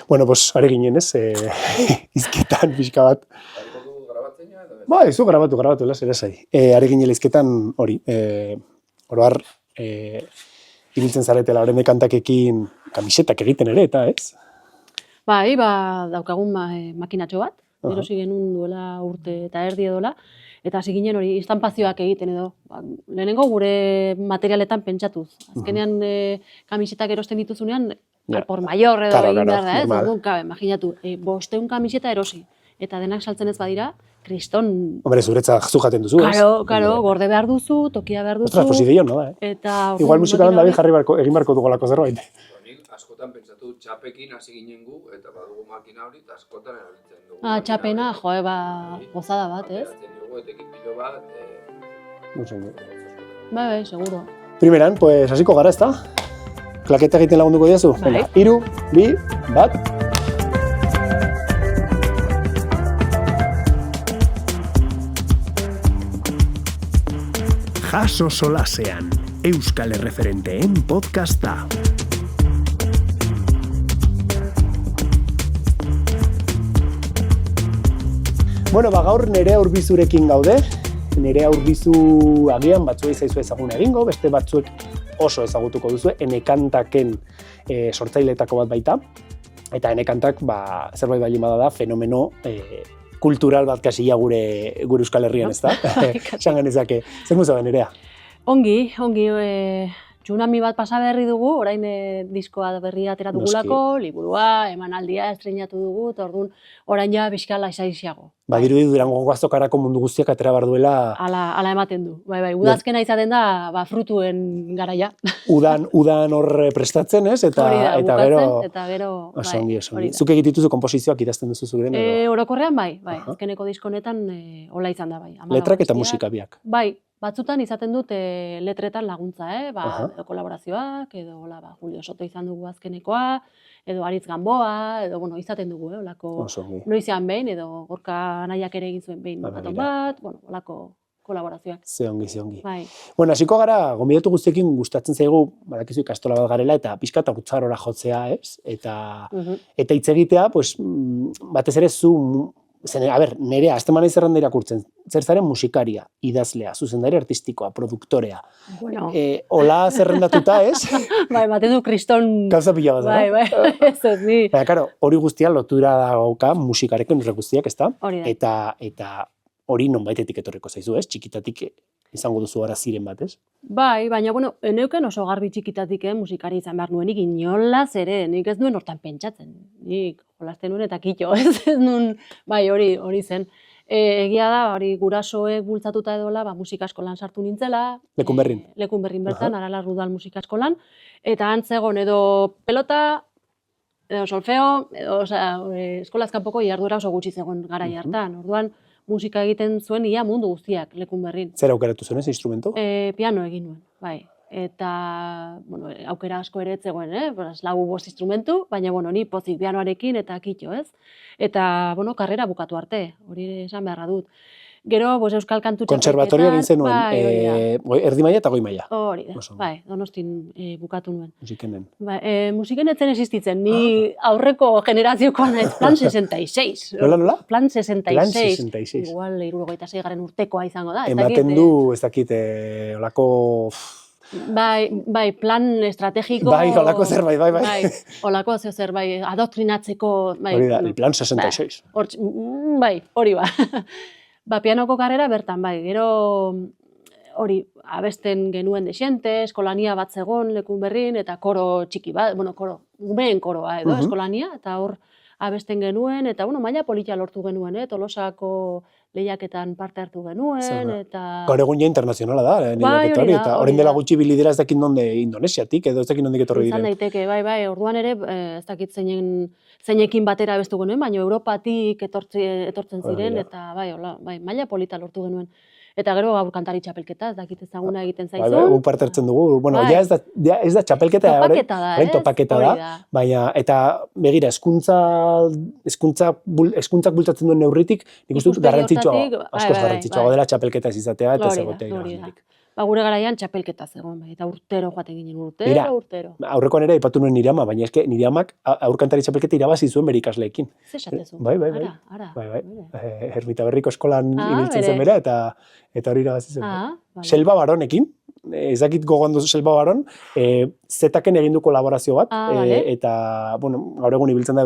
Bueno, pues, ari ginen, ez, izketan pixka bat. Bai, zu grabatu, lasai. Ari ginen izketan hori, oroar, ibiltzen zaretela horren kantakekin kamisetak egiten ere, eta ez? Bai, daukagun makinatxo bat, erosi genuen duela urte eta erdi edola, eta hasi ginen hori instanpazioak egiten edo. Lehenengo gure materialetan pentsatuz. Azkenean kamisetak erosten dituzunean, por mayor edo egin behar da, ez? Orduan, imaginatu, 500 kamiseta erosi. Eta denak saltzen ez badira, kriston... Hombre, zuretzak zu jaten duzu, ez? Karo, gorde behar duzu, tokia behar duzu... Ostras, posideio, no da, Igual musikalan David egin barko dugolako zerbait. Askotan pentsatu txapekin hasi ginen gu, eta badugu makina hori, eta askotan erabiltzen dugu. Txapena, gozada bat, ez? Etekin pilo bat... Bai, seguro. Primeran, pues, hasiko gara, ezta? Klaketa egiten lagunduko diazu? Bai. 3, 2, 1... Jaso solasean, Euskal Erreferenteen podcasta. Bueno, gaur Nerea Urbizurekin gaude. Nerea Urbizu agian batzuei zaizu ezagun egingo, beste batzuek oso ezagutuko duzu, Enekantaken sortzaileetako bat baita. Eta Enekantak, zerbait baldin bada da, fenomeno kultural bat kasila gure Euskal Herrian, ez da? Esan genezake, zer muza da, Nerea? Ongi, tsunami bat pasa berri dugu, orain diskoa berria ateratu gulako, liburua, emanaldia estreinatu dugu, eta orduan orain ja bizkala izaiziago. Dirudi Durango Azokarako mundu guztiak atera behar duela... Ala ematen du. Bai, udazkena izaten da, frutuen garaia. Udan hor prestatzen, ez? Eta gero... Oso ongi. Zuk egituzu komposizioak idazten duzu zuen? Orokorrean bai, azkeneko diskonetan hola izan da bai. Letrak eta musika biak. Bai, batzutan izaten dut letretan laguntza, edo kolaborazioak, edo Julio Soto izan dugu azkenekoa, edo Aritz Gamboa, edo izaten dugu, olako noizean behin, edo Gorka Anaiak ere egin zuen behin bat, olako kolaborazioak. Ze ongi. Bai. Bueno, hasiko gara, gonbidatu guztiekin gustatzen zaigu, badakizu ikastola bat garela, eta pixka eta gutzarora jotzea, ez? Eta hitz egitea, batez ere zu... Nerea, azteman nahi zerrenda irakurtzen, zer zaren musikaria, idazlea, zuzendari artistikoa, produktorea. Hola zerrendatuta, ez? Bai, baten du kriston... Gauza pila bat, Bai, ez ni. Baina, hori guztia lotura dauka musikarekin urre guztiak, ez da? Hori da. Eta hori nonbaitetik etorriko zaizu, ez? Txikitatik izango duzu gara ziren bat, ez? Bai, baina, neuken oso garbi txikitatik musikari izan behar nuenik inolaz ere, nik ez nuen hortan pentsatzen. Nik jolasten nuen eta kitxo, ez nuen, bai, hori zen. Egia da, gurasoek bultzatuta edola, musika eskolan sartu nintzela. Lekunberrin. Lekunberrin bertan, Arala Rudal musika eskolan. Eta antzegon edo pelota, edo solfeo, edo eskolaz kanpoko jarduera oso gutxi zegoen garai hartan. Orduan, musika egiten zuen ia mundu guztiak Lekunberrin. Zer aukeratu zuen ez instrumento? Piano egin nuen, bai. Eta, aukera asko ere etzegoen, 4-5 instrumentu, baina, ni pozik pianoarekin eta kitxo, ez? Eta, karrera bukatu arte, hori esan beharra dut. Gero, euskal kantu txapelketan... Konservatorio egin zenuen, erdi maila eta goi maila. Hori da, bai, Donostin bukatu nuen. Musikenen. Musiken etzen existitzen, ni aurreko generaziokoa naiz, Plan 66. Nola? Plan 66. Plan 66. Igual, 76. urtekoa izango da. Ematen du, ez dakit, olako... Bai, plan estrategiko... Bai, olako zerbait, bai. Olako zerbait, adoktrinatzeko... Hori da, el Plan 66. Bai, hori ba. Pianoko karrera bertan, bai, gero hori abesten genuen desiente, eskolania bat zegon Lekunberrin, eta koro txiki bat, umeen koroa edo eskolania, eta hor abesten genuen, eta maila polita lortu genuen, Tolosako lehiaketan parte hartu genuen, eta... Gaur egun ja internazionala da, eta horren dela gutxi bilidera ez dakit nonde Indonesiatik, edo ez dakit nondik etorri diren. Izan daiteke, bai, orduan ere, ez dakit zeinekin batera abestu genuen, baina Europatik etortzen ziren, eta bai, maila polita lortu genuen. Eta gero gaur kantari txapelketa, ez dakit ezaguna egiten Bai, zaizun. guk parte hartzen dugu. Bueno, Bai. ja ez da txapelketa, Topaketa da, orain ez? topaketa Hori da, da. baina, eta begira, hezkuntzak bultzatzen duen neurritik, nik uste dut Ikuspegi garrantzitsua, hortatik, askoz bai, garrantzitsua dela txapelketa ez izatea, eta ez Hori da, egotea hori da. irabazlerik. Ba, gure garaian txapelketa zegoen, bai, eta urtero joaten ginen, Mira. urtero. Aurrekoan ere aipatu nuen Nirama, baina eske Niramak aurkantari txapelketa irabazi zuen bere ikasleekin. Ze esatezu? Bai. Ara. Bai. Bere. Ermita Berriko eskolan ibiltzen bere. zen bera, eta hori irabazi zen. Vale. Selva Baronekin, ez dakit gogoan duzu Selva Baron, Zetaken egin du kolaborazio bat, Vale. eta, bueno, gaur egun ibiltzen da,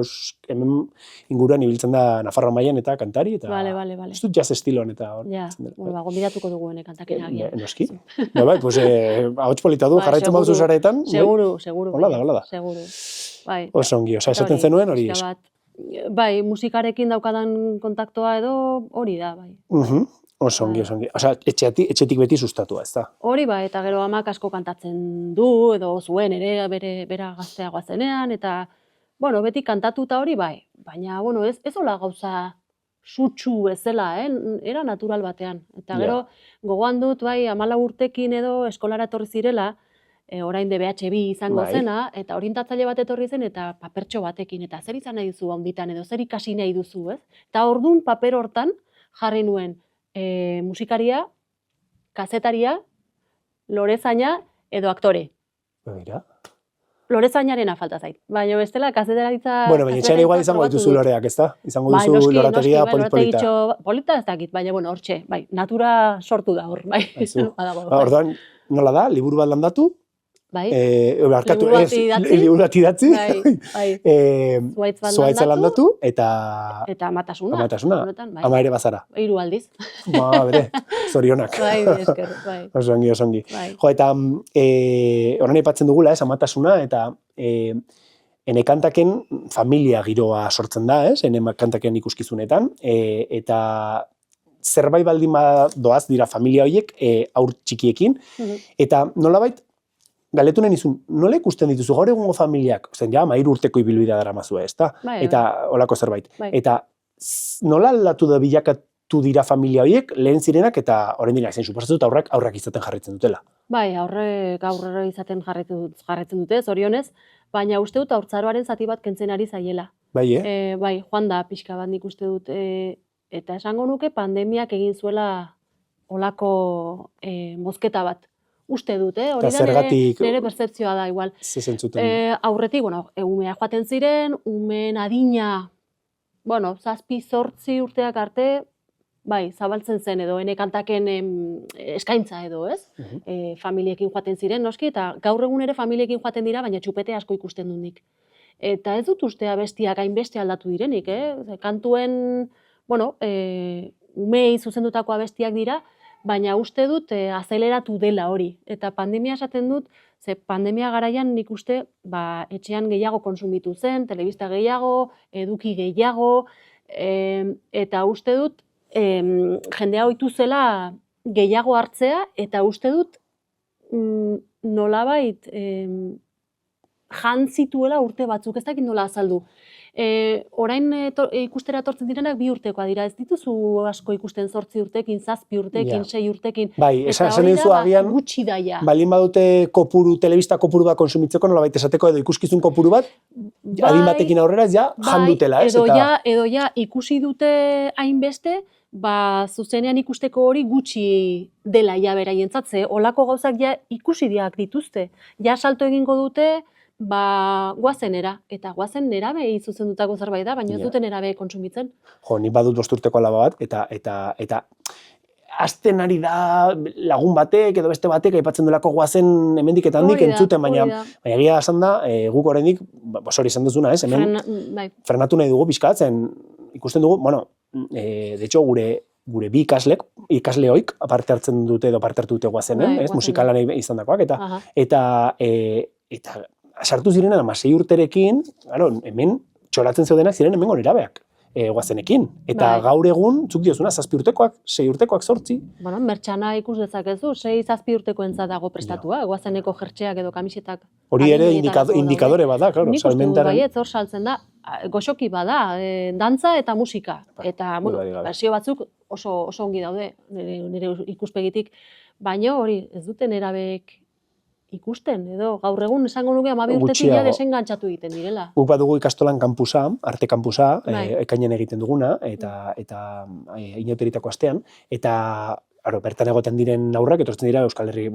hemen inguruan ibiltzen da Nafarroa mailan eta kantari, eta Vale. ez dut jazz estiloan, eta hor. Ja, bueno, gonbidatuko dugu ene kantakena agian. Noski. Bai, pues, ahots polita du, Bai, jarraitzen baduzu seguru. sareetan. Seguru. Hola da. Seguru. Bai. Oso ongi, Eta esaten zenuen hori. pixka bat, bai, musikarekin daukadan kontaktua edo hori da, bai. Oso ongi. Osea, etxetik beti sustatua, ez da? Hori bai, eta gero amak asko kantatzen du, edo zuen ere bera gazteagoa zenean, eta, bueno, beti kantatuta hori bai. Baina, bueno, ez hola gauza sutsu bezala, era natural batean. Eta gero, gogoan dut, bai, 14 urtekin edo eskolara etorri zirela, orain DBH2 izango zena, eta orientatzaile bat etorri zen, eta papertxo batekin, eta zer izan nahi duzu handitan, edo zer ikasi nahi duzu, ez? Eta orduan paper hortan jarri nuen musikaria, kazetaria, lorezaina edo aktore. Begira. Lorezainarena falta zait. Baina bestela, kazetaritza... Bueno, baina etxean igual izango dituzu loreak, ez da? Izango duzu lorategia polit-polita. Polita ez dakit, baina, bueno, hortxe, bai, natura sortu da hor, bai. Orduan, nola da, liburu bat landatu, bai, liburu bat idatzi, zuaitza landatu, eta amatasuna. Bai. Ama ere bazara. 3 aldiz. Bere, zorionak. Bai, esker, bai. Oso ongi. Bai. Jo, eta horren aipatzen dugula, amatasuna, eta ene kantaken familia giroa sortzen da, ene kantaken ikuskizunetan, eta zerbait baldin doaz dira familia horiek aur txikiekin, eta nolabait, galetu nahi nizun, nola ikusten dituzu gaur egungo familiak, ja, 13 urteko ibilbidea daramazue, ez da? Eta holako zerbait. Eta nola aldatu da bilakatu dira familia horiek, lehen zirenak, eta orain dira, zen suposatzen dut aurrak izaten jarraitzen dutela. Bai, aurrek izaten jarraitzen dute, zorionez, baina uste dut haurtzaroaren zati bat kentzen ari zaiela. Bai, Bai, joan da pixka bat nik uste dut, eta esango nuke pandemiak egin zuela olako mozketa bat. Uste dut, hori da nire percepzioa da, igual. Aurretik, bueno, umea joaten ziren, umeen adina, bueno, 7-8 urteak arte, bai, zabaltzen zen edo, ene kantaken eskaintza edo, ez? Familiekin joaten ziren, noski, eta gaur egun ere familiekin joaten dira, baina txupete asko ikusten dut nik. Eta ez dut ustea bestiak hainbeste aldatu direnik, kantuen, bueno, umei zuzendutako abestiak dira, baina uste dut azeleratu dela hori. Eta pandemia esaten dut, ze pandemia garaian nik uste etxean gehiago konsumitu zen, telebista gehiago, eduki gehiago, eta uste dut jendea ohitu zela gehiago hartzea, eta uste dut nolabait jan zituela urte batzuk, ez dakit nola azaldu. Orain ikustera etortzen direnak 2 urtekoa dira, ez dituzu asko ikusten 8 urtekin, 7 urtekin, 6 urtekin. Bai, esan dizu agian, gutxi daia. Balin badute telebista kopuru bat konsumitzeko, nolabait esateko edo ikuskizun kopuru bat, adin batekin aurrera ja jan dutela, ez? Edo ja ikusi dute hainbeste, zuzenean ikusteko hori gutxi dela ja beraientzat, ze olako gauzak ja ikusi diak dituzte. Ja salto egingo dute, guazenera, eta guazen nerabei zuzendutako zerbait da, baina ez duten nerabe kontsumitzen. Jo, nik badut 5 urteko alaba bat, eta azten ari da lagun batek edo beste batek aipatzen duelako guazen hemendik eta handik entzuten, baina egia esan da, guk oraindik, hori esan duzuna, ez, hemen frenatu nahi dugu pixkatzen, ikusten dugu, bueno, de hecho, gure bi ikasleoik parte hartzen dute edo parte hartu dute guazenen, musikalan izan dakoak, eta sartu ziren 16 urterekin, hemen txolatzen zeudenak ziren hemen nerabeak guazenekin. Eta gaur egun, zuk diozuna, 7 urtekoak, 6 urtekoak 8. Bueno, mertxana ikus dezakezu, 6-7 urtekoentzat dago prestatua, guazeneko jertxeak edo kamisetak. Hori ere indikadore bat da, klaro. Nik uste dut baietz hor saltzen da, goxoki bada, dantza eta musika. Eta, bueno, bersio batzuk oso ongi daude, nire ikuspegitik, baina hori ez dute nerabeek ikusten, edo gaur egun esango nuke 12 urtetik ja desengantzatu egiten direla. Guk badugu ikastolan kampusa, arte kampusa, Bai. ekainean egiten duguna, eta inauteritako astean, eta bertan egoten diren aurrak, etortzen dira Euskal Herri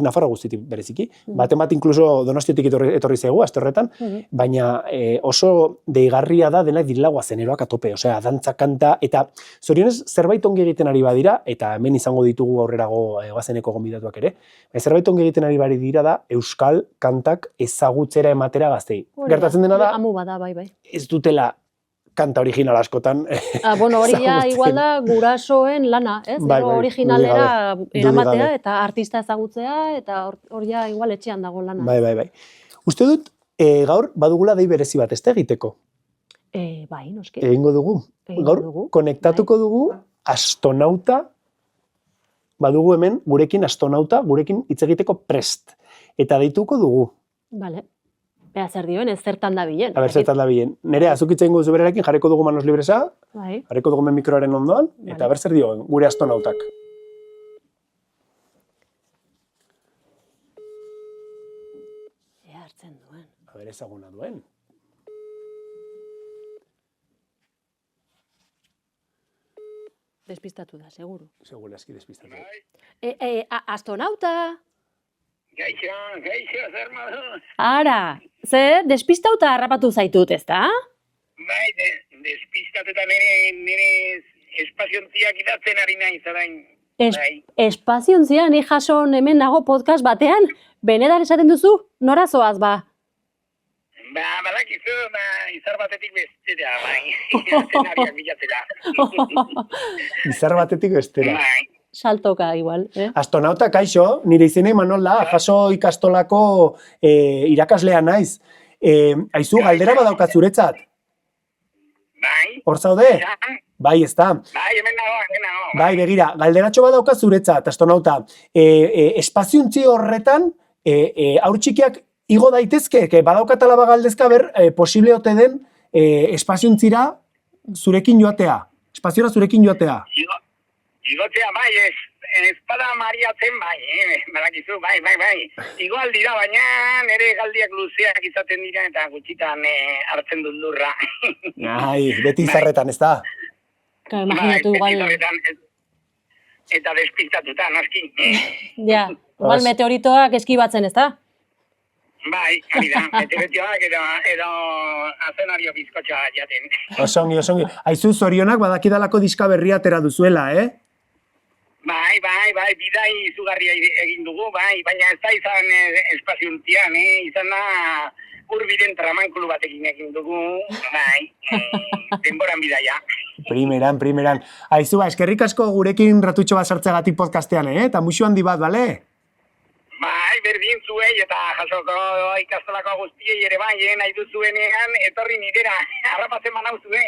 Nafarroa guztitik bereziki. Baten bat inkluso Donostietik etorri zaigu, aste horretan, baina oso deigarria da denak direla guazeneroak atope, osea, dantza, kanta, eta zorionez zerbait ongi egiten ari badira, eta hemen izango ditugu aurrerago guazeneko gonbidatuak ere, zerbait ongi egiten ari bari dira da Euskal kantak ezagutzera ematera gaztei. Gertatzen dena da, amu bada, bai. ez dutela kanta original askotan. Hori ja igual da gurasoen lana, ez? Bai, originalera eramatea eta artista ezagutzea, eta hor ja igual etxean dago lana. Bai. Uste dut, gaur badugula dei berezi bat, ez da egiteko? Bai, noski. Egingo dugu. Gaur konektatuko dugu astronauta, badugu hemen gurekin astronauta, gurekin hitz egiteko prest. Eta deituko dugu. Vale. Bea zer dioen, ez zertan da bilen. Zertan da bilen. Nerea, zuk hitz egingo duzu berarekin, jarriko dugu manos libresa, jarriko dugu mikroaren ondoan, eta zer dioen, gure astronautak. Ea hartzen duen. Ezaguna duen. Despistatu da, seguru. Segura eski despistatu. Astronauta! Gaixo, zer modu? Ara, despistauta harrapatu zaitut, ez da? Bai, despistatu eta nire espaziontziak idatzen ari nahi zarain. Espaziontzia, ni jason hemen nago podcast batean, benetan esaten duzu, nora zoaz ba? Badakizu, izar batetik bestera, bai. Zenariak bilatzera. Izar batetik bestera. Bai. Saltoka, igual. Astronauta, kaixo, nire izena Imanol da, jaso ikastolako irakaslea naiz. Aizu, galdera badaukat zuretzat? Bai. Hor zaude? Bai, ez da. Bai, hemen nago. Bai, begira, galderatxo badaukat zuretzat, astronauta. Espaziontzi horretan, aur txikiak igo daitezke, badaukatala bagaldezka ber, posible ote den espaziontzira zurekin joatea. Espaziora zurekin joatea. Igotzea, bai, espada mariatzen, bai, badakizu, bai. Igual dira, baina nire galdiak luzeak izaten dira eta gutxitan hartzen dut lurra. Ai, beti izarretan, ez da? Imaginatu igual. Eta despistatuta, noski. Ja, igual meteoritoak eskibatzen, ez da? Bai, hori da, meteoritoak edo azenario bizkotxa jaten. Osongi. Aizu, zorionak badakidalako diska berria atera duzuela, Bai, bidai izugarria egin dugu, bai, baina ez da izan espaziontzian, izan da urbiren tramankulu batekin egin dugu, bai, denboran bidaia. Primeran. Aizu, eskerrik asko gurekin ratutxo bat sartzeagatik podcastean, eta musu handi bat, bale? Bai, berdin zuei eta jasoko ikastolako guztiei ere bai, nahi duzuenean etorri nirera, harrapatzen manau zue.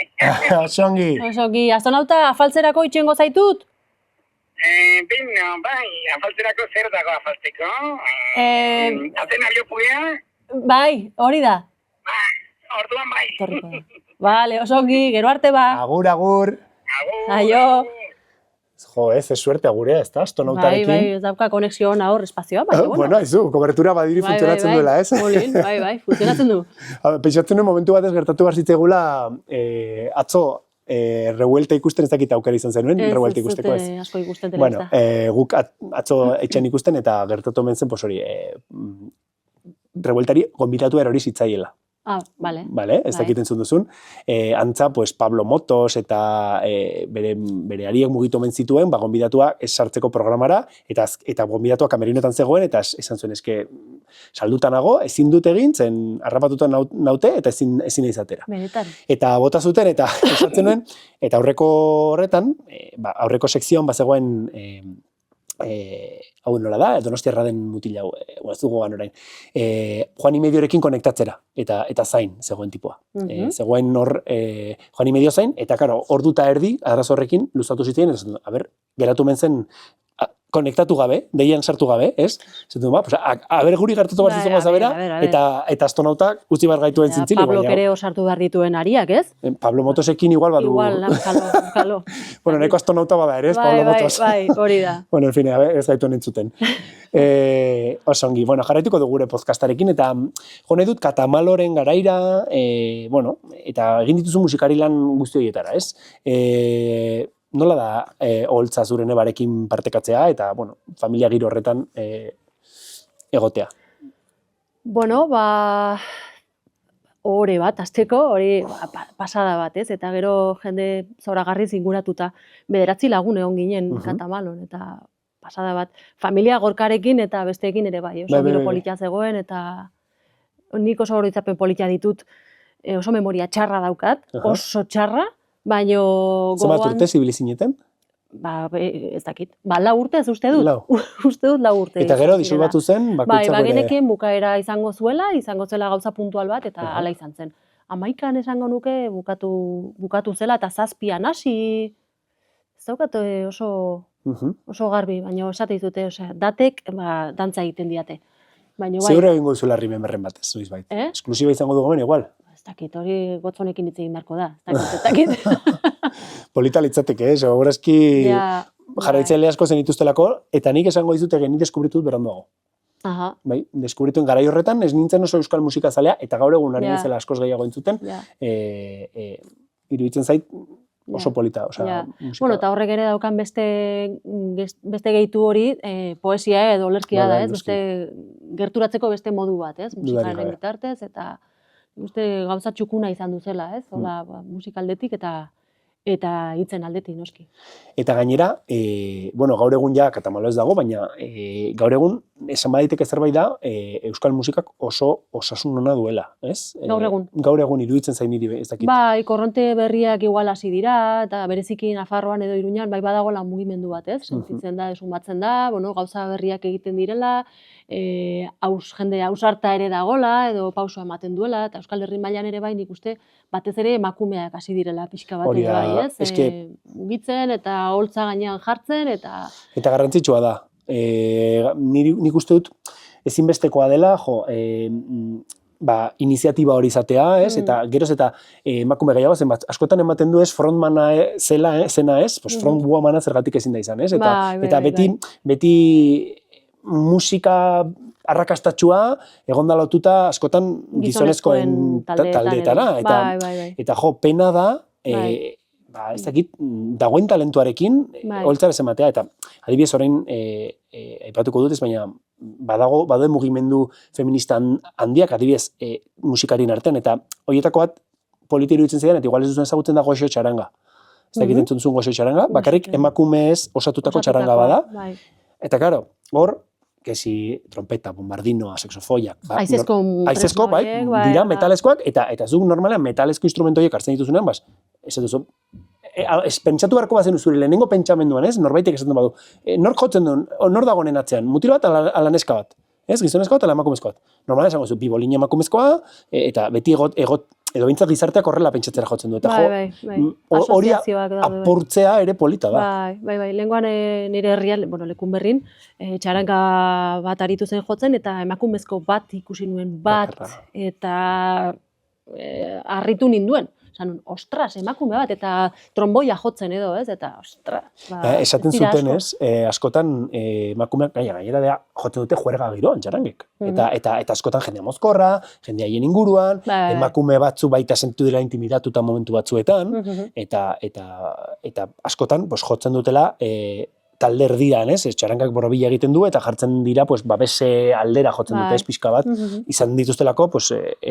Osongi, astronauta afaltzerako itxengo zaitut? Bai, afaltzerako zer dago afaltzeko? Azenario puea? Bai, hori da. Orduan bai. Vale, osongi, gero arte ba. Agur. Aio. Jo, ez suerte agurea, ez da, astronautarekin. Bai, ez dauka konexio hona hor espazioa, baina, bueno, aizu, kobertura badiri funtzionatzen duela, ez? Bai, funtzionatzen du. Pentsatzen nuen momentu batez gertatu behar zitzegula atzo revuelta ikusten ez dakit aukera izan zenuen, revuelta ikusteko ez. Ez asko ikusten Bueno, guk atzo etxean ikusten eta gertatu hemen zen, hori, revueltari gonbidatu erori zitzaiela. Vale. Ez dakiten zunduzun. Antza, Pablo Motos eta bere ariek mugitu omen zituen, gonbidatua ez sartzeko programara, eta gonbidatua kamerinoetan zegoen, eta esan zuen eske saldutanago, ezin dut egin, zen harrapatuta naute, eta ezin izatera. Benetan. Eta bota zuten, eta esatzen nuen, eta aurreko horretan, aurreko sekzioan bazegoen hau nola da, Donostiarra den mutila hau, ez dugu gan orain, Juani Mediorekin konektatzera, eta zain zegoen tipua. Zegoen hor Juani Medio zain, eta karo, ordu eta erdi, arazo horrekin, luzatu zitzen, geratu mentzen konektatu gabe, deian sartu gabe, ez? Zaten, pues, aber guri gertatu behar zizugu zabera, eta astronautak guzti behar gaituen zintzili. Pablo Kereo sartu behar dituen ariak, ez? Pablo Motosekin igual badu. Igual, kalo. Bueno, neko astronauta bada ere, ez, Pablo Motos. Bai, hori da. Bueno, en fin, ez gaitu nentzuten. Osongi, bueno, jarraituko dugu gure podcastarekin, eta jo nahi dut Katamaloren garaira, bueno, eta egin dituzu musikari lan guzti horietara, ez? Nola da oholtza zure nebarekin partekatzea eta, bueno, familia giro horretan egotea? Bueno, ohore bat, azteko, hori pasada bat, ez? Eta gero jende zoragarriz inguratuta 9 lagun egon ginen Katamalon, eta pasada bat. Familia gorkarekin eta besteekin ere bai, oso giro politia zegoen, eta nik oso oroitzapen politia ditut, oso memoria txarra daukat, oso txarra, baino gogoan... Zenbat urte zibili zineten? Ez dakit. 4 urte ez uste dut. Uste dut 4 urte. Eta gero disolbatu zen bakoitzak bai, bagenekien bukaera izango zela gauza puntual bat, eta hala izan zen. 11an esango nuke bukatu zela, eta 7an hasi. Ez daukat oso garbi, baina esate ditute, datek dantza egiten diate. Seguro egingo duzuela Rememberren batez, zuiz bait. Esklusiba izango dugu ben, igual. Ez dakit, hori gotzonekin hitz egin beharko da. Ez dakit. Polita litzateke, segurazki jarraitzaile asko zenituztelako, eta nik esango dizute nik deskubritut beranduago. Bai, deskubrituen garai horretan, ez nintzen oso euskal musika zalea, eta gaur egun ari nintzela askoz gehiago entzuten, iruditzen zait oso polita, musika. Bueno, eta horrek ere daukan beste gehitu hori, poesia edo olerkia da, ez? Beste gerturatzeko beste modu bat, ez? Musikaren bitartez, eta gauza txukuna izan duzela, ez? Hola, musikaldetik eta hitzen aldetik, noski. Eta gainera, bueno, gaur egun ja Katamalo ez dago, baina gaur egun esan badaiteke zerbait da, euskal musikak oso osasun ona duela, ez? Gaur egun. Gaur egun iruditzen zain niri ez dakit. Bai, korronte berriak igual hasi dira, eta bereziki Nafarroan edo Iruñan, bai badago lan mugimendu bat, ez? Sentitzen da, esumatzen da, bueno, gauza berriak egiten direla, jende ausarta ere dagola, edo pausoa ematen duela, eta Euskal Herri mailan ere bai nik uste batez ere emakumeak hasi direla pixka bat ere bai, ez? Mugitzen eta holtza gainean jartzen, eta garrantzitsua da. Nik uste dut ezinbestekoa dela, iniziatiba hori izatea, ez? Eta geroz eta emakume gehiago zen bat, askotan ematen du ez frontmana zena ez, frontwomana zergatik ezin da izan, ez? Eta beti musika arrakastatxua egonda lotuta askotan gizonezkoen taldeetara. Eta pena da, ez dakit, dagoen talentuarekin holtzara ez ematea, eta adibidez orain aipatuko dut ez, baina badago mugimendu feminista handiak adibidez musikarien artean, eta horietako bat polita iruditzen zidan, eta igual ez duzuen ezagutzen da Goxo Txaranga. Ez dakit entzun duzun Goxo Txaranga, bakarrik emakumez osatutako txaranga bada. Eta claro, hor, kesi trompeta, bombardinoa, saxofoiak, aizezko, dira metalezkoak, eta zuk normalean metalezko instrumento horiek hartzen dituzunean, ez duzu, pentsatu beharko bazen zure lehenengo pentsamenduan, ez? Norbaitek esaten badu, nork jotzen duen, nor dagoen atzean, mutil bat ala neska bat, ez? Gizonezko bat ala emakumezko bat. Normalean esango zu, bibolina emakumezkoa, eta beti edo bintzat gizarteak horrela pentsatzera jotzen du. Eta hori apurtzea ere polita da. Bai, lehenkoan nire herrian, lekun berrin, txaranga bat aritu zen jotzen, eta emakumezko bat ikusi nuen eta harritu ninduen. Ostras, emakume bat, eta tromboia jotzen edo, ez? Eta, ostras. Esaten zuten, ez? Askotan emakumeak gainera da jotzen dute juerga giroan, txarangek. Eta askotan jendea mozkorra, jendea haien inguruan, emakume batzu baita sentu dela intimidatuta momentu batzuetan, eta askotan jotzen dutela talde erdian, ez? Txarangak borobila egiten du, eta jartzen dira, babese aldera jotzen dute, pixka bat, izan dituztelako,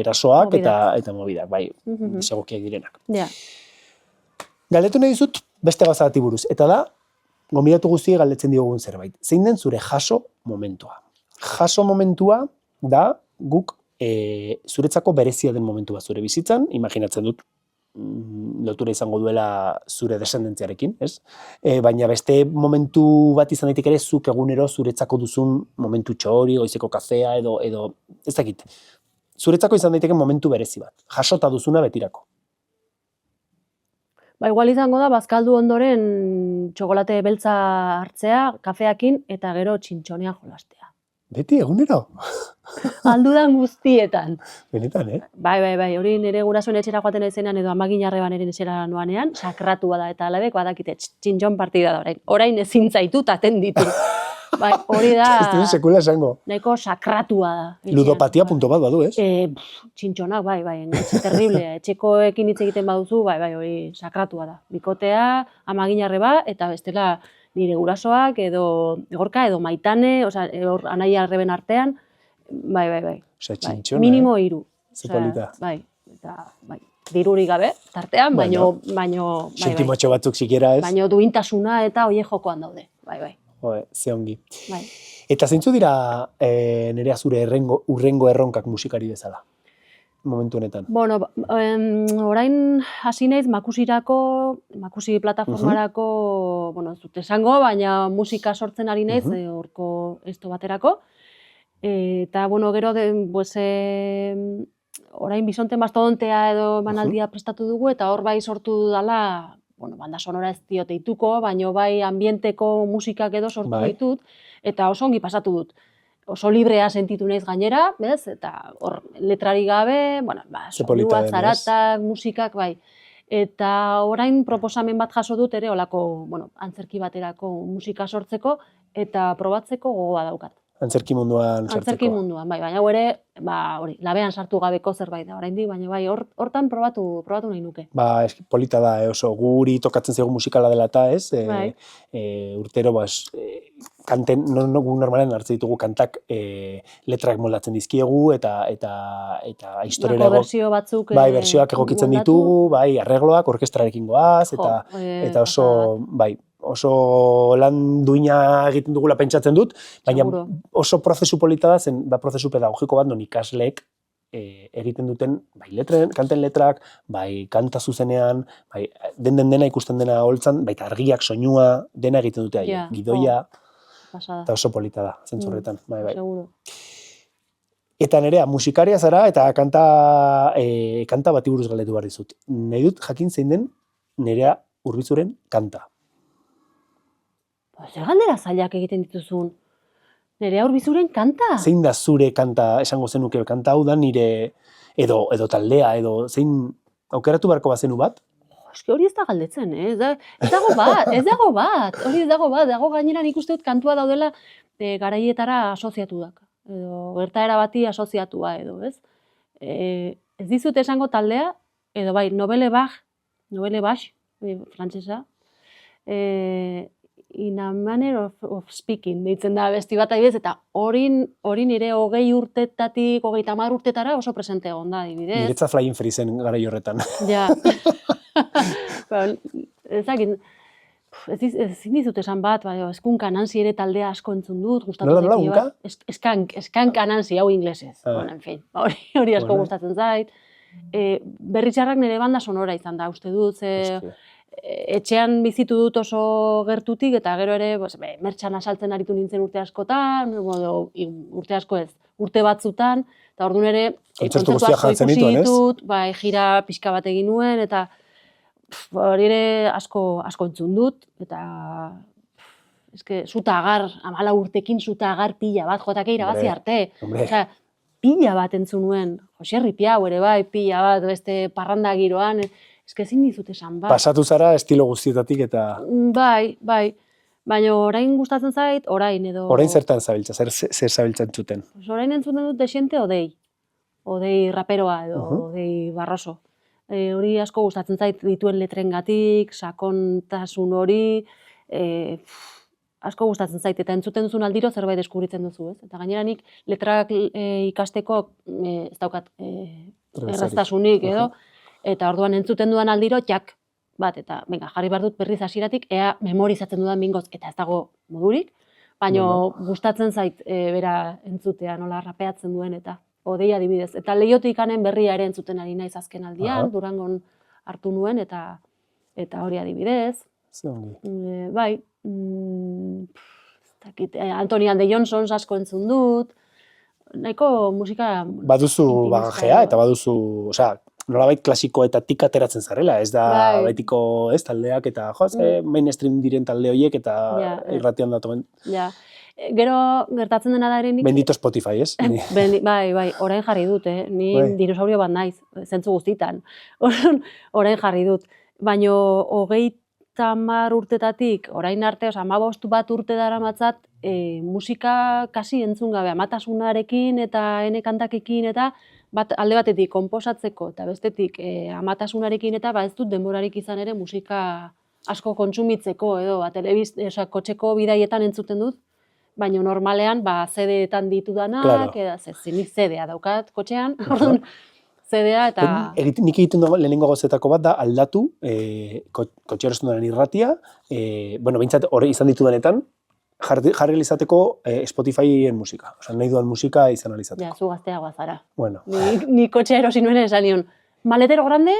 erasoak eta mobidak, bai, desegokiak direnak. Galdetu nahi dizut beste gauza bati buruz, eta da, gonbidatu guztiek galdetzen diogun zerbait. Zein den zure jaso momentua? Jaso momentua da, guk zuretzako berezia den momentua zure bizitzan, imaginatzen dut, lotura izango duela zure descendentziarekin, ez? Baina beste momentu bat izan daitek ere zuk egunero zuretzako duzun momentu txori, goizeko kafea edo ez dakit. Zuretzako izan daiteke momentu berezi bat, jasota duzuna betirako. Igual izango da, bazkaldu ondoren txokolate beltza hartzea, kafeakin, eta gero txintxonean jolastea. Beti, egunero? Aldudan guztietan. Benetan, Bai, hori nire gurasoen etxera joaten aizenean edo amaginarreban ere etxera noanean, sakratua da, eta alabek badakite txintxon partida da orain. Orain ezin zaitut atenditu. Bai, hori da... Ez dira sekula esango. Nahiko sakratua da. Ludopatia punto bat badu, ez? Txintxonak, bai, etxe terriblea. Etxekoekin hitz egiten baduzu, bai, hori sakratua da. Bikotea, amaginarre ba, eta bestela nire gurasoak, edo Gorka, edo Maitane, anaia arreben artean, bai. Osea, txintxona. Minimo 3. Ze polita. Bai, eta bai, dirurik gabe, tartean, baino... Sentimotxo batzuk sikiera, ez? Baino duintasuna eta oie jokoan daude, bai. Ze ongi. Bai. Eta zeintzu dira Nerea zure urrengo erronkak musikari bezala? Momentu honetan. Bueno, orain hasi naiz Makusi plataformarako, ez dut esango, baina musika sortzen ari naiz, horko esto baterako. Eta, gero, orain Bisonte Mastodontea edo manaldia prestatu dugu, eta hor bai sortu dala, banda sonora ez diot deituko, baina bai ambienteko musikak edo sortu ditut, eta oso ongi pasatu dut. Oso librea sentitu naiz gainera, bez? Eta hor letrari gabe, soinuak, zaratak, musikak, bai. Eta orain proposamen bat jaso dut ere, olako, antzerki baterako musika sortzeko, eta probatzeko gogoa daukat. Antzerki munduan sartzeko. Antzerki munduan, bai, baina ere, labean sartu gabeko zerbait da, oraindik, baina bai, hortan probatu nahi nuke. Polita da, oso guri tokatzen zego musikala dela eta, ez? Urtero, kanten, normalen hartzen ditugu kantak letrak moldatzen dizkiegu, eta historiara bersio batzuk bersioak egokitzen ditugu, arregloak, orkestrarekin goaz, eta oso lan duina egiten dugula pentsatzen dut, baina oso prozesu polita da, zen da prozesu pedagogiko bat non ikasleek egiten duten kanten letrak, kanta zuzenean, dena ikusten dena holtzan, baita argiak, soinua, dena egiten dute gidoia, eta oso polita da, zentzurretan. Eta Nerea, musikaria zara eta kanta bati buruz galdetu behar dizut. Nahi dut jakin zein den Nerea Urbizuren kanta. Zer galdera zailak egiten dituzun? Nerea Urbizuren kanta? Zein da zure kanta, esango zenuke kanta hau da nire, edo taldea, edo zein aukeratu beharko bazenu bat? Eski hori ez da galdetzen, ez dago bat, hori ez dago bat, dago gainera nik uste dut kantua daudela garaietara asoziatuak, edo gertaera bati asoziatua edo, ez? Ez dizut esango taldea, edo bai, Nouvelle Vague, frantsesa, in a manner of speaking, deitzen da besti bat adibidez, eta hori nire 20 urtetatik 30 urtetara oso presente egon da, adibidez. Niretza Flying Freezen garai horretan. Ja. Ezin dizut esan bat, Eskunka Nancy ere taldea asko entzun dut, gustatu zait. Eskanka Nancy, hau inglesez. En fin, hori asko gustatzen zait. Berritxarrak nire banda sonora izan da, uste dut, etxean bizitu dut oso gertutik, eta gero ere mertxan asaltzen aritu nintzen urte askotan, urte asko ez, urte batzutan, eta orduan ere kontzertu asko ikusi ditut, gira pixka bat egin nuen, eta hori ere asko entzun dut, eta zuta agar, 14 urtekin zuta agar pila bat, jotake irabazi arte. Pila bat entzun nuen, Jose Ripiau ere bai, pila bat, beste parranda giroan, ezin dizut esan bat. Pasatu zara estilo guztietatik eta... Bai, baina orain gustatzen zait, orain edo... Orain zertan zabiltza, zer zabiltzen zuten? Orain entzuten dut desiente Odei raperoa edo Odei Barroso. Hori asko gustatzen zait dituen letrengatik, sakontasun hori, asko gustatzen zait, eta entzuten duzun aldiro zerbait deskubritzen duzu, ez? Eta gainera nik letrak ikasteko ez daukat erraztasunik edo, eta orduan entzuten dudan aldiro, eta jarri behar dut berriz hasieratik, ea memorizatzen dudan bingoz, eta ez dago modurik, baina gustatzen zait bera entzutea, nola rapeatzen duen, eta Odei adibidez. Eta Leiotik Anen berria ere entzuten ari naiz azken aldian, Durangon hartu nuen, eta hori adibidez. Bai, Anthony and the Johnsons asko entzun dut, nahiko musika... Baduzu bagajea, eta baduzu, nolabait klasikoetatik ateratzen zarela, ez da Bai. betiko, ez, taldeak eta mainstream diren talde horiek eta Ja, irratian datoen. Ja. Gero gertatzen dena da ere nik... Bendito Spotify, ez? Bai, orain jarri dut, Ni Bai. dinosaurio bat naiz, zentzu guztitan. Orain jarri dut. Baina 30 urtetatik, orain arte, 15 bat urte daramatzat, musika kasi entzun gabe, amatasunarekin eta ene kantakekin eta alde batetik konposatzeko eta bestetik amatasunarekin eta ez dut denborarik izan ere musika asko kontsumitzeko edo kotxeko bidaietan entzuten dut, baina normalean CD-etan ditudanak, nik CD-a daukat kotxean, CD-a eta... Nik egiten dugu lehenengo gauzetako bat da aldatu kotxean estudunan irratia, behintzat hori izan ditudanetan, jarri izateko Spotifyen musika. Osa, nahi duan musika izan alizateko. Ja, zu gazteagoa zara. Bueno. Ni kotxea erosi nuen esan nion, maletero grande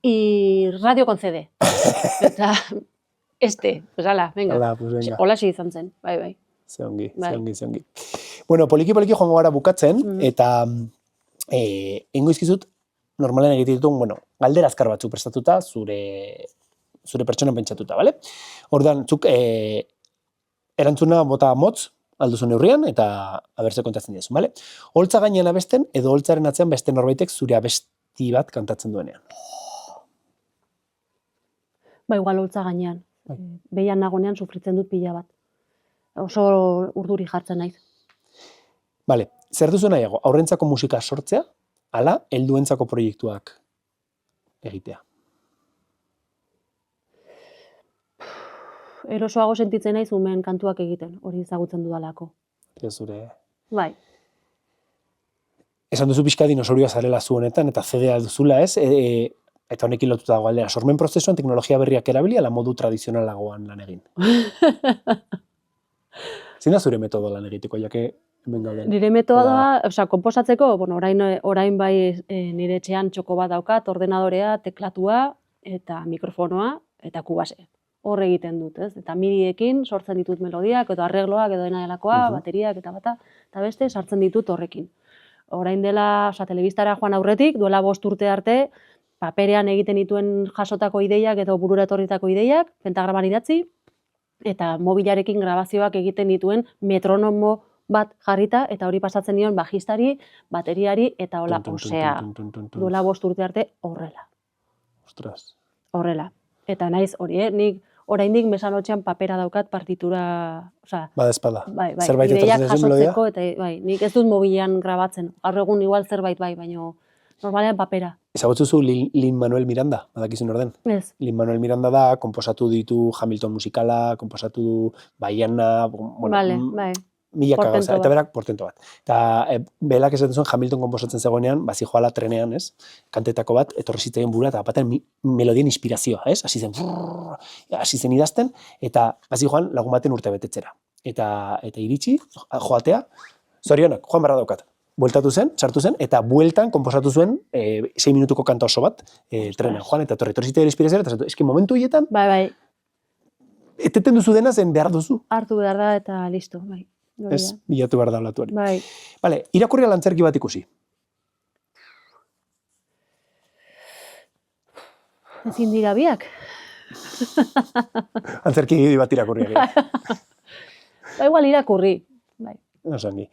y radio con CD. Eta, pues ala, venga. Ala, pues venga. Holaxe izan zen, bai. Ze ongi. Bueno, poliki joango gara bukatzen, eta ingo izkizut, normalen egiten dituen, galdera azkar batzuk prestatuta, zure pertsonan pentsatuta, bale? Ordan, zuk erantzuna bota motz, alduzu neurrian, eta abertze kontatzen diazu, bale? Holtza gainean abesten, edo holtzaren atzean beste norbaitek zure abesti bat kantatzen duenean. Igual holtza gainean. Behian nagonean sufritzen dut pila bat. Oso urduri jartzen naiz. Bale, zer duzu nahiago, aurrentzako musika sortzea, ala, helduentzako proiektuak egitea? Erosoago sentitzen naiz umeen kantuak egiten, hori ezagutzen dudalako. Zure... Bai. Esan duzu pixka dinosaurioa zarela zu honetan, eta CD-a duzula, ez? Eta honekin lotuta dago aldera. Sormen prozesuan teknologia berriak erabili, ala modu tradizionalagoan lan egin. Zein da zure metodo lan egiteko, jake hemen gauden? Nire metodoa, konposatzeko, orain bai nire etxean txoko bat daukat, ordenadorea, teklatua, eta mikrofonoa, eta kubase. Hor egiten dut, ez? Eta midiekin sortzen ditut melodiak, edo arregloak, edo dena delakoa, bateriak, eta beste, sartzen ditut horrekin. Orain dela, telebistara joan aurretik, duela 5 urte arte, paperean egiten dituen jasotako ideiak edo burura etorritako ideiak, pentagraman idatzi, eta mobilarekin grabazioak egiten dituen metronomo bat jarrita, eta hori pasatzen nion bajistari, bateriari, eta hola, osea, duela 5 urte arte horrela. Ostras. Horrela. Eta naiz hori, nik oraindik mesanotxean papera daukat partitura, osea... Bada espada. Bai, zerbait ideiak jasotzeko, eta nik ez dut mobilean grabatzen. Gaur egun igual zerbait bai, baina normalean papera. Ezagutzu Lin-Manuel Miranda, badakizun orden? Ez. Lin-Manuel Miranda da, konposatu ditu Hamilton musikala, konposatu du Baiana, Vale, bai. Milaka gauza, eta berak portento bat. Eta belak esaten zuen Hamilton konposatzen zegoenean, zijoala trenean, ez? Kantetako bat, etorri zitzaien burura, eta batean melodien inspirazioa, ez? Hasi zen idazten, eta zijoan lagun baten urte betetzera. Eta iritsi, joatea, zorionak, joan barra daukat. Bueltatu zen, sartu zen, eta bueltan konposatu zuen 6 minutuko kanta oso bat trenean. Joan, eta etorri zitzaien inspirazioa, eta zatu, eski momentu hietan, Bai. eteten duzu dena zen behar duzu. Hartu behar da, eta listo, bai. Ez, bilatu behar da olatuari. Bai. Bale, irakurri alantzerki bat ikusi. Ezin dira biak. Antzerki bat irakurri egin. Igual irakurri. Bai. Osangi.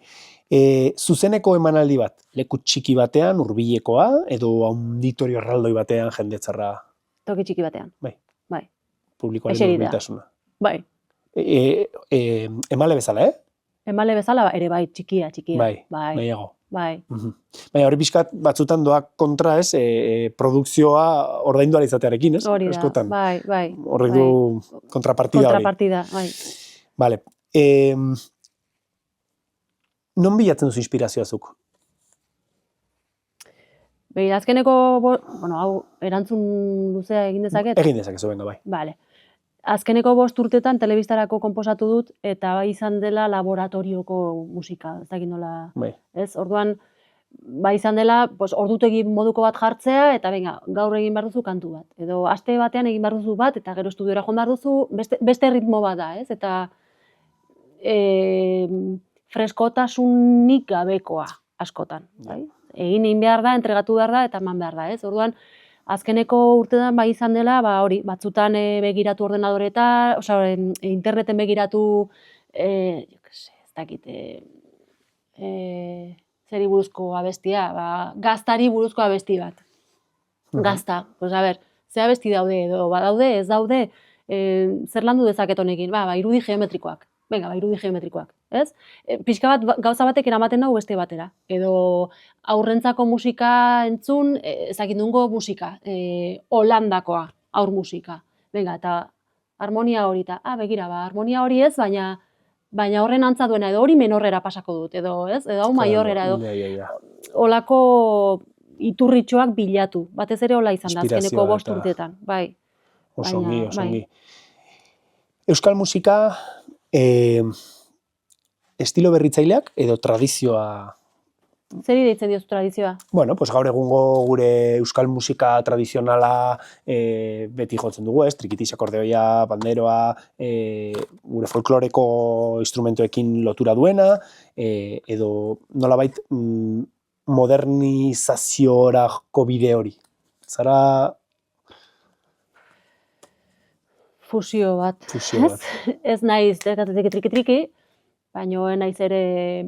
Zuzeneko emanaldi bat, leku txiki batean, hurbilekoa, edo auditorio erraldoi batean jendetzarra... Toki txiki batean. Bai. Publikoaren hurbiltasuna. Bai. Emale bezala, Emale bezala, ere bai, txikia. Bai, nahiago. Bai. Baina hori pixkat batzutan doak kontra, ez, produkzioa ordaindu izatearekin, ez? Hori da, Eskotan. bai. Horrek du kontrapartida hori. Kontrapartida, bai. Bale. Non bilatzen duzu inspirazioa zuk? Begira, azkeneko, hau erantzun luzea egin dezaket? Egin dezakezu, benga, bai. Bale. Azkeneko 5 urtetan telebistarako konposatu dut, eta bai izan dela laboratorioko musika, ez dakit nola. Bai. Ez, orduan, bai izan dela, ordutegi moduko bat jartzea, eta venga, gaur egin behar duzu kantu bat. Edo aste batean egin behar duzu bat, eta gero estudiora joan behar duzu, beste ritmo bat da, ez? Eta freskotasunik gabekoa askotan, bai? egin behar da, entregatu behar da, eta eman behar da, ez? Orduan, azkeneko urtean bai izan dela, hori, batzutan begiratu ordenadoreta, interneten begiratu, ez dakit, zeri buruzko abestia, gaztari buruzko abesti bat. Gazta, pues a ber, ze abesti daude edo, badaude, ez daude, zer landu dezaket honekin, irudi geometrikoak. Venga, irudi geometrikoak, ez? Pixka bat, gauza batek eramaten dugu beste batera. Edo aurrentzako musika entzun, ezakindungo musika, Holandakoa, aur musika. Venga, eta harmonia hori, eta, begira, harmonia hori ez, baina horren antza duena, edo hori menorrera pasako dut, edo, ez? Edo hau maiorrera, edo holako iturritxoak bilatu. Batez ere hola izan da, azkeneko 5 urteetan, bai. Oso ongi. Euskal musika, estilo berritzaileak edo tradizioa? Zeri deitzen diozu tradizioa? Bueno, pues gaur egungo gure euskal musika tradizionala beti jotzen dugu, ez? Trikitixa, akordeoia, banderoa, gure folkloreko instrumentoekin lotura duena, edo nolabait modernizaziorako bide hori. Zara... Fusio bat. Ez naiz, triki-triki, baina naiz ere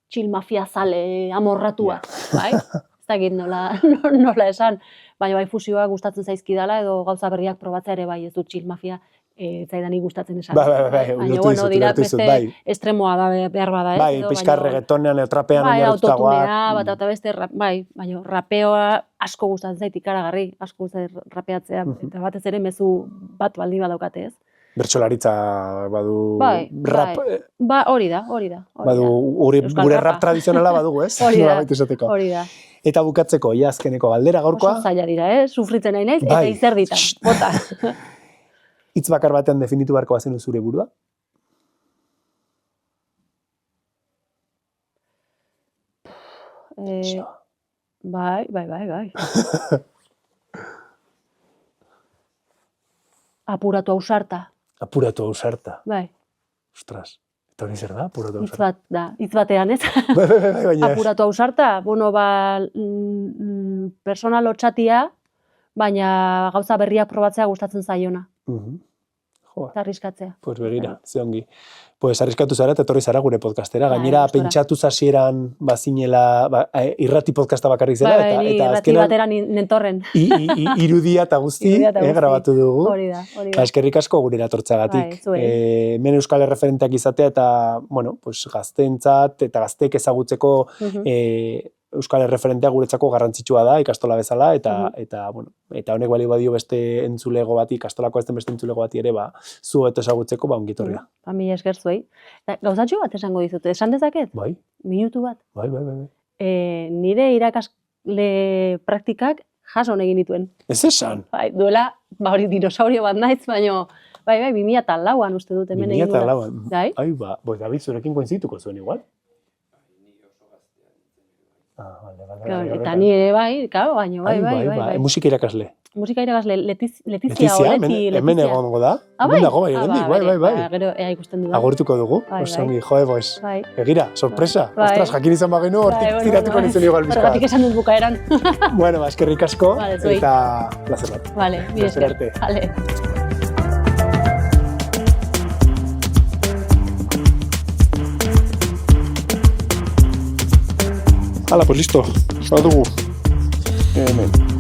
chill mafia zale amorratua, bai? Ez dakit nola esan, baina bai fusioak gustatzen zaizkidala edo gauza berriak probatzea ere bai, ez dut chill mafia zaidani gustatzen esan. Bai, ulertu izut, bai. Estremoa da behar bada, ez? Bai, pixka reggaetonean, trapean oinarritutagoak. Bai, eta beste, bai, baina rapeoa asko gustatzen zait ikaragarri, asko gustatzen rapeatzea, eta batez ere mezu bat baldin badaukate, ez? Bertsolaritza badu rap... Hori da. Badu, gure rap tradizionala badugu, ez? Hori da. Eta bukatzeko, azkeneko galdera gaurkoa. Oso zaila dira, sufritzen nahi naiz, eta izer ditan, bota. Hitz bakar batean definitu beharko bazenu zure burua? Bai. Apuratu ausarta. Apuratu ausarta. Bai. Ostras, eta hori zer da, apuratu ausarta? Hitz batean, ez? Baina. Apuratu ausarta, persona lotxatia, baina gauza berriak probatzea gustatzen zaiona. Eta arriskatzea. Pues begira, ze ongi. Pues arriskatu zara eta etorri zara gure podcastera. Gainera, pentsatu zasieran bazinela, irrati podcasta bakarrik zela. Bai, irrati batera nentorren. Irudia eta guzti, grabatu dugu. Hori da. Eskerrik asko gure eratortzagatik. Men euskal erreferenteak izatea eta, bueno, gazteentzat eta gazteek ezagutzeko euskal erreferentea guretzako garrantzitsua da ikastola bezala eta honek bali badio beste entzulego bati, ikastolako ez den beste entzulego bati ere zu eta ezagutzeko ongitorria. Mila esker zuei. Gauzatxo bat esango dizut, esan dezaket? Bai. Minutu bat. Bai. Nire irakasle praktikak jaso egin dituen. Ez esan? Bai, duela, hori dinosaurio bat naiz, baina bai, 2004an uste dut hemen egin dut. 2004an? Bai, David zurekin koinzituko zuen igual? Eta ni ere bai, baina bai. Musika irakasle. Musika irakasle, Letizia Oleti. Hemen egongo da. Hemen dago bai, bai. Gero ea ikusten dugu. Agurtuko dugu, osongi, pues. Egira, sorpresa. Ostras, jakin izan bagenu, hortik tiratuko nintzen igual bizka. Horregatik esan dut bukaeran. Bueno, eskerrik asko, eta placer bat. Vale, mi esker. Vale. Hala, pues listo. Badugu. Hemen.